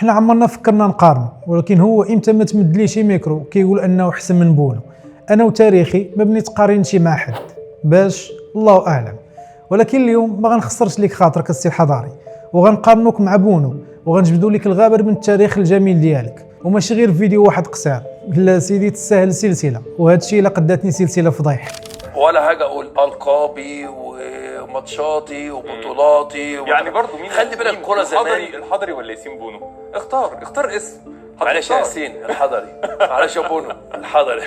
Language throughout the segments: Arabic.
حنا عمرنا فكرنا نقارنوا، ولكن هو امتى ما تمد ليه شي ميكرو كيقول انه احسن من بونو. انا وتاريخي ما بنتقارنش مع حد باش الله اعلم، ولكن اليوم ما غنخسرش ليك خاطرك السي الحضاري، وغنقارنوك مع بونو، وغنجبدوا لك الغابر من التاريخ الجميل ديالك، وماشي غير فيديو واحد قصير. لا سيدي تستاهل سلسله، وهذا الشيء الا قداتني سلسله فضيح. ولا حاجه اقول القابي وماتشاتي وبطولاتي يعني برضو مين؟ خلي بالك الكوره زمان. الحضري ولا ياسين بونو؟ اختار اسم. معلش يا ياسين الحضري، معلش يا بونو الحضري.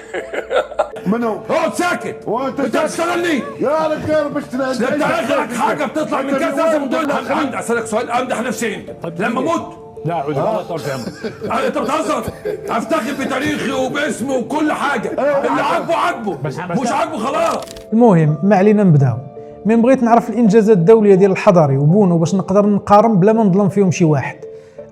منو؟ اقعد ساكت وانت تشتغلني يا رجال مش انت اخرك حاجه بتطلع من كاس لازم تقول عندي. اسالك سؤال، امدح نفسي انت لما اموت؟ لا اعوذ بالله طول في عمرك. انت بتهزر؟ افتخر بتاريخي وباسمي وكل حاجه، اللي عاجبه مش عاجبه خلاص. المهم ما علينا نبداو. من بغيت نعرف الانجازات الدوليه ديال الحضري وبونو باش نقدر نقارن بلا ما نظلم فيهم شي واحد.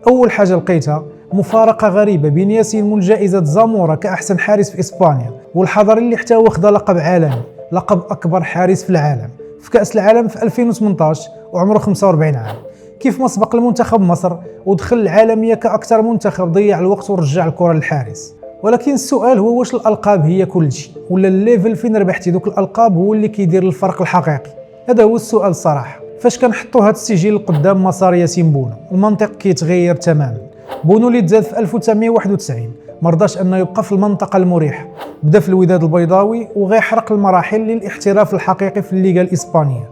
اول حاجه لقيتها مفارقه غريبه بين ياسين من جائزه زامورا كاحسن حارس في اسبانيا، والحضري اللي حتى هو خدا لقب عالمي، لقب اكبر حارس في العالم في كاس العالم في 2018 وعمره 45 عام. كيف ما سبق المنتخب مصر ودخل العالميه كاكثر منتخب ضيع الوقت ورجع الكره للحارس. ولكن السؤال هو واش الالقاب هي كل شيء، ولا الليفل فين ربحتي دوك الالقاب هو اللي كيدير الفرق الحقيقي؟ هذا هو السؤال الصراحه. فاش كنحطوا هذا السجل قدام مسار ياسين بونو المنطق كيتغير تماما. بونو اللي تزاد في 1991 مرضاش انه يبقى في المنطقه المريحه، بدا في الوداد البيضاوي وغيحرق المراحل للاحتراف الحقيقي في الليغا الاسبانيه.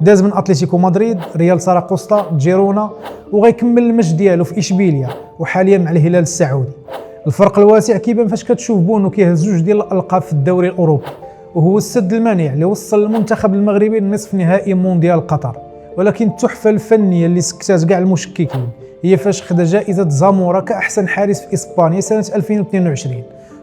داز من اتلتيكو مدريد، ريال ساراغوسا، جيرونا، وغيكمل المجد ديالو في اشبيليا وحاليا مع الهلال السعودي. الفرق الواسع كيبان فاش كتشوف بونو كيهز جوج ديال الالقاب في الدوري الاوروبي، وهو السد المانع اللي وصل المنتخب المغربي لنصف نهائي مونديال قطر. ولكن التحفه الفنيه اللي سكتات كاع المشككين هي فاش خدا جائزه زامورا كاحسن حارس في اسبانيا سنه 2022،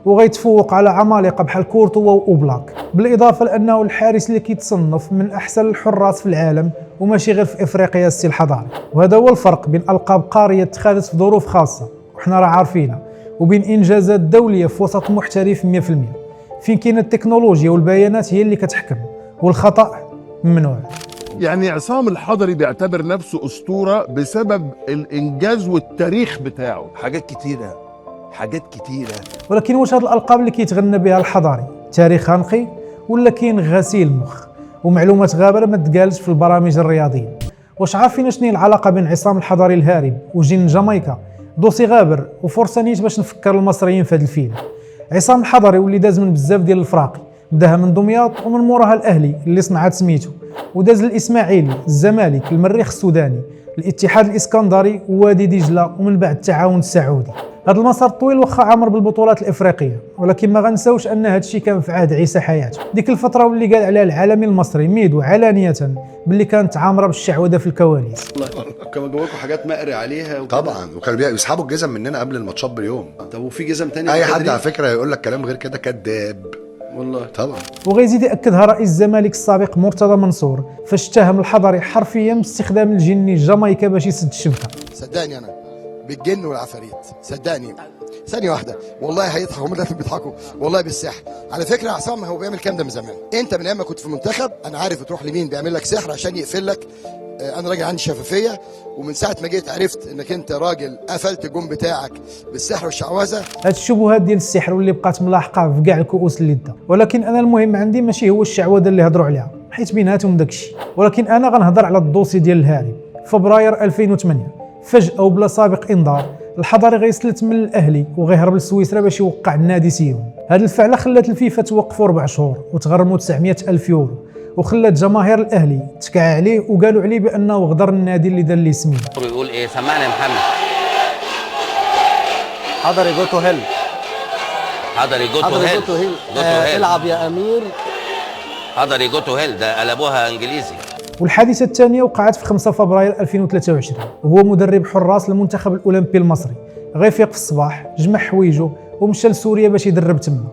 وغيتفوق على عمالقه بحال كورتوا واوبلاك، بالاضافه لانه الحارس اللي كيتصنف من احسن الحراس في العالم وماشي غير في افريقيا السي الحضاري. وهذا هو الفرق بين القاب قاريه اتخذت في ظروف خاصه وحنا راه عارفينها، وبين انجازات دوليه في وسط محترف 100%. فين كاينه التكنولوجيا والبيانات هي اللي كتحكم، والخطا ممنوع. يعني عصام الحضري بيعتبر نفسه أسطورة بسبب الإنجاز والتاريخ بتاعه. حاجات كتيره. ولكن واش هاد الالقاب اللي كيتغنى بها الحضاري تاريخ نقي، ولا كاين غسيل مخ ومعلومات غابره ما تقالش في البرامج الرياضيه؟ واش عارفين شنو هي العلاقه بين عصام الحضري الهارب وجن جامايكا؟ دوسي غابر وفرصه نيت باش نفكر المصريين في هذا الفيلم. عصام الحضري واللي داز من بزاف ديال الفراقي، بداها من دمياط ومن موراها الاهلي اللي صنعت سميتو، وداز الاسماعيلي، الزمالك، المريخ السوداني، الاتحاد الاسكندري، ووادي دجله، ومن بعد التعاون السعودي. هذا المسار الطويل واخا عامر بالبطولات الافريقيه، ولكن ما غنساوش ان هذا الشيء كان في عهد عيسى حياته، ديك الفتره واللي قال عليها العالمي المصري ميدو علانيه باللي كانت عامره بالشعوذه في الكواليس. كانوا جواكم حاجات مقري عليها طبعا، وكانوا بيسحبوا الجزم مننا قبل الماتشات بيوم. طب وفي جزم تانية؟ اي حد على فكره يقول لك كلام غير كده كذاب والله. طبعا. وغيزيد ياكدها رئيس الزمالك السابق مرتضى منصور فاش اتهم الحضري حرفيا باستخدام الجني جامايكا باش يسد الشبكه. صدقني انا بالجن والعفاريت، صدقني. ثانيه واحده والله هيضحكوا، هم اللي بيضحكوا والله بالسحر. على فكره عصام هو بيعمل كام ده من زمان. انت من ايام ما كنت في المنتخب انا عارف تروح لمين بيعمل لك سحر عشان يقفل لك. انا راجل عندي شفافيه، ومن ساعه ما جيت عرفت انك انت راجل قفلت الجون بتاعك بالسحر والشعوذه. هاد الشبهات ديال السحر واللي بقات ملاحقه في كاع الكؤوس اللي دا، ولكن انا المهم عندي ماشي هو الشعوذه اللي هضروا عليها حيت بيناتهم داكشي، ولكن انا غنهضر على الدوسي ديال الهارب. فبراير 2008 فجاه وبلا سابق انذار الحضري غيسلت من الاهلي وغيهرب لسويسرا باش يوقع النادي سيون. هاد الفعله خلات الفيفا توقفوا 4 شهور وتغرموا 900 الف يورو، وخلات جماهير الاهلي تكع عليه وقالوا عليه بانه غدر النادي اللي دار ليه سميه. بيقول ايه؟ سمعني يا محمد. حضري جو تو هيل. حضري جو تو هيل. العب يا امير. حضري جو تو هيل ده قلبوها انجليزي. والحادثه الثانيه وقعت في 5 فبراير 2023 وهو مدرب حراس المنتخب الاولمبي المصري غيفيق في الصباح جمع حوايجو ومشى لسوريا باش يدرب تما.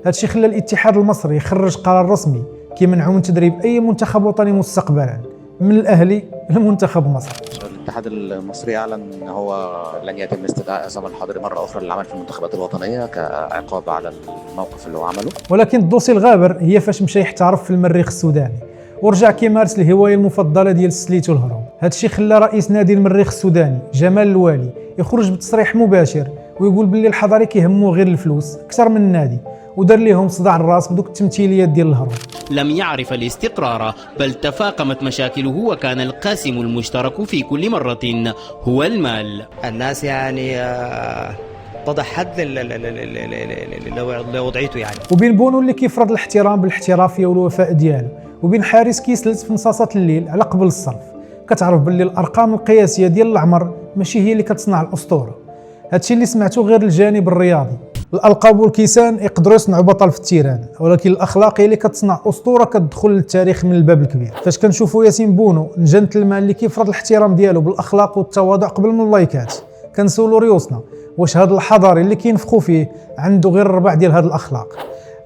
هادشي خلى الاتحاد المصري يخرج قرار رسمي كيمنعوا من تدريب اي منتخب وطني مستقبلا من الاهلي لمنتخب مصر. الاتحاد المصري اعلن ان هو لن يتم استدعاء عصام الحضري مره اخرى للعمل في المنتخبات الوطنيه كعقاب على الموقف اللي هو عمله. ولكن الدوسي الغابر هي فاش مشى يحترف في المريخ السوداني ورجع كيمارس الهوايه المفضله ديال السليت والهروب. هادشي خلى رئيس نادي المريخ السوداني جمال الوالي يخرج بتصريح مباشر ويقول باللي الحضري كيهمو غير الفلوس اكثر من النادي، ودار ليهم صداع الراس بدوك التمثيليات ديال الهرم. لم يعرف الاستقرار بل تفاقمت مشاكله وكان القاسم المشترك في كل مرة هو المال. الناس يعني وضع حد لوضعيته يعني. وبين بونو اللي كيفرض الاحترام بالاحترافيه والوفاء ديالو، وبين حارس كيسلت في نصاصات الليل على قبل الصرف. كتعرف باللي الارقام القياسيه ديال العمر ماشي هي اللي كتصنع الاسطوره، هادشي اللي سمعته غير الجانب الرياضي. الالقاب والكيسان يقدروا يصنعوا بطل في التيران، ولكن الاخلاق هي اللي كتصنع اسطوره كتدخل للتاريخ من الباب الكبير. فاش كنشوفوا ياسين بونو جنتلمان اللي كيفرض الاحترام ديالو بالاخلاق والتواضع قبل من اللايكات، كنسولو ريوسنا واش هذا الحضاري اللي كينفخوا فيه عنده غير الربع ديال هذه الاخلاق؟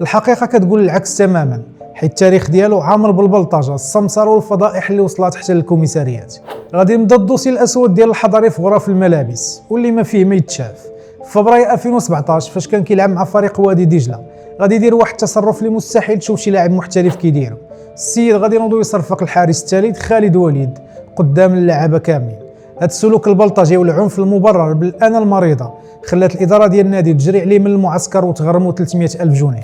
الحقيقه كتقول العكس تماما، حيت التاريخ ديالو عامر بالبلطجه، السمسره والفضائح اللي وصلت حتى للكوميساريات. غادي نبدا الدوسي الاسود ديال الحضري في غرف الملابس واللي ما فيه ما يتشاف. في فبراير 2017 فاش كان كيلعب مع فريق وادي دجله، غادي يدير واحد التصرف اللي مستحيل تشوف شي لاعب محترف كيديرو. السيد غادي ينوضو يصرفق الحارس الثالث خالد وليد قدام اللعابه كاملين. هذا السلوك البلطجي والعنف المبرر بالانا المريضه خلات الاداره ديال النادي تجري عليه من المعسكر وتغرموا 300 ألف جنيه.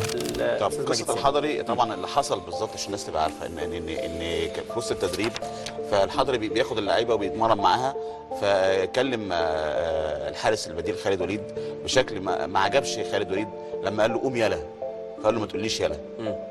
طب قصه الحضري طبعا اللي حصل بالظبط عشان الناس تبقى عارفه ان في وسط التدريب فالحضري بياخد اللعيبه وبيتمرن معاها، فكلم الحارس البديل خالد وليد بشكل ما عجبش خالد وليد لما قال له قوم يلا، فقال له ما تقوليش يلا.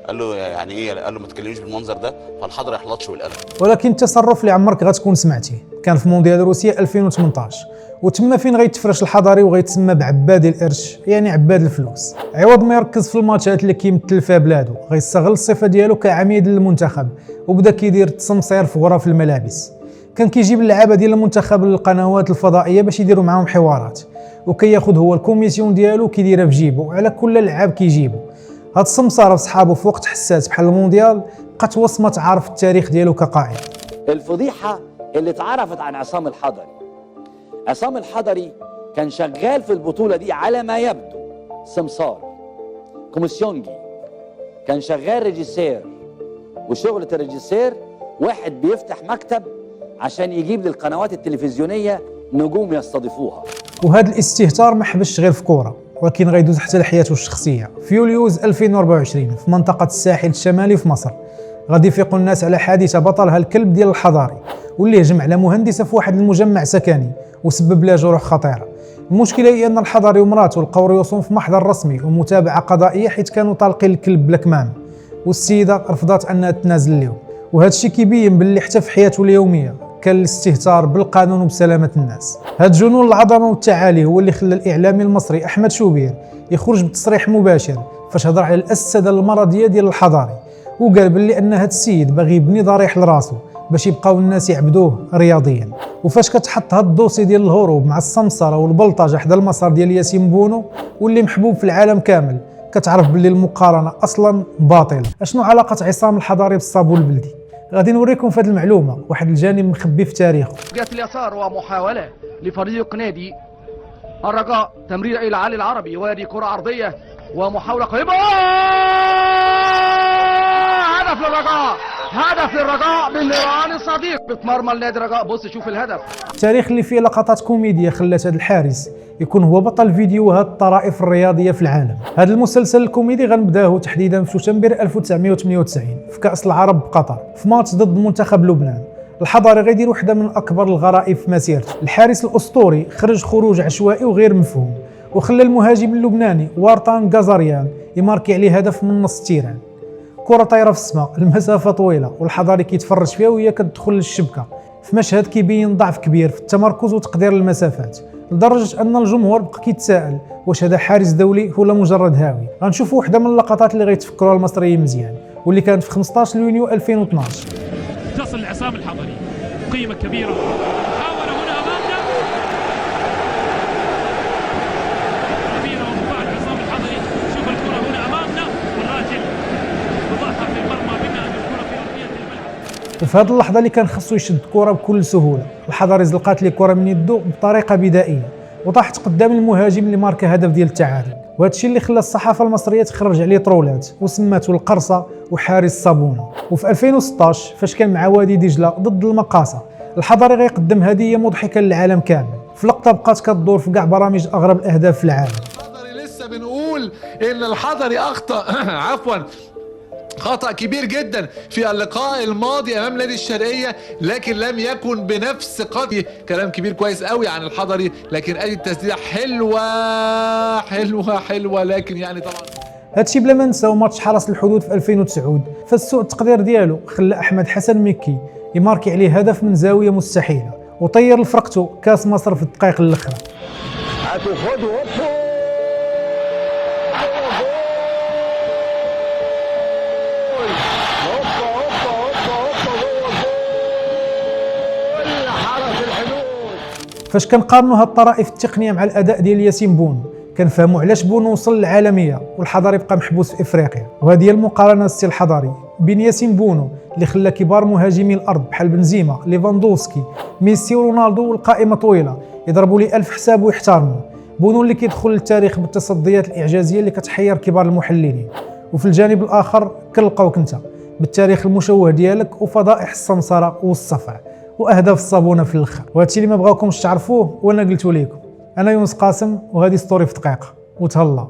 قال له يعني ايه؟ قال له ما تكلمنيش بالمنظر ده، فالحضري يحلطش والقلم. ولكن التصرف اللي عمرك غتكون سمعتيه كان في مونديال روسيا 2018، وتما فين غيتفرش الحضري وغيتسمى بعباد القرش، يعني عباد الفلوس. عوض ما يركز في الماتشات اللي كيمثل فيها بلادو، غيستغل الصفه ديالو كعميد للمنتخب وبدا كيدير التصمصير في غرف الملابس. كان كيجيب اللعابه ديال المنتخب للقنوات الفضائيه باش يديروا معاهم حوارات، وكياخذ هو الكوميسيون ديالو كيديرها في جيبو على كل لعاب كيجيبو. هاد السمساره بصحابو في وقت حساس بحال المونديال بقات وصمه تعرف التاريخ ديالو كقائد. الفضيحه اللي اتعرفت عن عصام الحضري، عصام الحضري كان شغال في البطوله دي على ما يبدو سمسار كوميسيونجي، كان شغال ريجيسير، وشغله الريجيسير واحد بيفتح مكتب عشان يجيب للقنوات التلفزيونيه نجوم يستضيفوها. وهذا الاستهتار ما حبش غير في كوره، ولكن غيدوز حتى لحياته الشخصيه. في يوليوز 2024 في منطقه الساحل الشمالي في مصر غادي يفيقوا الناس على حادثه بطلها الكلب ديال الحضاري، واللي هجم على مهندسه في واحد المجمع سكني وسبب لها جروح خطيره. المشكله هي ان الحضاري ومراته لقاو ريوسهم في محضر رسمي ومتابعه قضائيه حيت كانوا طالقين الكلب بلا كمام، والسيده رفضت انها تنازل اليوم. وهذا الشيء كيبين باللي حتى في حياته اليوميه كان الاستهتار بالقانون وبسلامه الناس. هاد جنون العظمه والتعالي هو اللي خلى الاعلامي المصري احمد شوبير يخرج بتصريح مباشر فاش هضر على الاسسده المرضيه ديال الحضاري، وقال باللي ان هاد السيد باغي يبني ضريح لراسو باش يبقاو الناس يعبدوه رياضيا. وفاش كتحط هاد الدوسي ديال الهروب مع السمسره والبلطجه حدا المسار ديال ياسين بونو واللي محبوب في العالم كامل، كتعرف باللي المقارنه اصلا باطله. اشنو علاقه عصام الحضاري بالصابون البلدي؟ غادي نوريكم في هذه المعلومه واحد الجانب مخبي في تاريخه. جهة اليسار ومحاوله لفريق نادي الرجاء، تمرير الى علي العربي، وادي كره عرضيه ومحاوله قريبه، هدف للرجاء، هدف للرجاء من نيران الصديق، بتمرمى النادي الرجاء. بص شوف الهدف. التاريخ اللي فيه لقطات كوميديا خلات هذا الحارس يكون هو بطل فيديوهات الطرائف الرياضيه في العالم. هذا المسلسل الكوميدي غنبداه تحديدا في شتنبر 1998 في كاس العرب بقطر في ماتش ضد منتخب لبنان. الحضري غيدير واحده من اكبر الغرائب في مسيرته. الحارس الاسطوري خرج خروج عشوائي وغير مفهوم وخلى المهاجم اللبناني وارتان غازاريان يماركي عليه هدف من نص التيران. كره طايره في السماء، المسافه طويله والحضري كيتفرج فيها وهي كتدخل للشبكه، في مشهد كيبين ضعف كبير في التمركز وتقدير المسافات، لدرجه ان الجمهور بقى كيتساءل واش هذا حارس دولي ولا مجرد هاوي. غنشوفوا واحده من اللقطات اللي غيتفكروها المصريين مزيان واللي كانت في 15 يونيو 2012. تصل لعصام الحضري قيمه كبيره، محاوله هنا امامنا كبيره ومفاعل عصام الحضري. شوف الكره هنا امامنا والراجل وضعها في المرمى بما ان الكره في ارضيه الملعب. وفي هذه اللحظه اللي كان خصو يشد الكره بكل سهوله، الحضري زلقات ليه الكره من يدو بطريقه بدائيه وطاحت قدام المهاجم اللي ماركا هدف ديال التعادل. وهذا الشيء اللي خلى الصحافه المصريه تخرج عليه طرولات وسماته القرصه وحارس صابونه. وفي 2016 فاش كان مع وادي دجله ضد المقاصه، الحضري غيقدم هديه مضحكه للعالم كامل. في لقطه بقات كتدور في كاع برامج اغرب الاهداف في العالم. لسه بنقول ان الحضري اخطا عفوا خطأ كبير جدا في اللقاء الماضي امام نادي الشرقية، لكن لم يكن بنفس قدر. كلام كبير كويس قوي عن الحضري، لكن ادي التسديدة حلوة حلوة حلوة، لكن يعني طبعا هادشي بلا ما نساو ماتش حرس الحدود في 2009 فالسوء التقدير ديالو خلى احمد حسن مكي يماركي عليه هدف من زاوية مستحيلة وطير لفرقته كاس مصر في الدقائق الاخرى. فاش كنقارنوا هاد الطرائف التقنيه مع الاداء ديال ياسين بونو كنفهموا علاش بونو وصل للعالميه والحضري بقى محبوس في افريقيا. وهذه هي المقارنه السي الحضري بين ياسين بونو اللي خلى كبار مهاجمي الارض بحال بنزيما ليفاندوفسكي ميسي ورونالدو والقائمه طويله يضربوا لي 1000 حساب ويحترموا، بونو اللي كيدخل للتاريخ بالتصديات الاعجازيه اللي كتحير كبار المحللين. وفي الجانب الاخر كنلقاوك انت بالتاريخ المشوه ديالك وفضائح السمسره والصفع واهداف الصابونه في الاخر. وهادشي اللي ما بغاوكمش تعرفوه وانا قلت لكم. انا يونس قاسم وهذه ستوري في دقيقه وتهلا.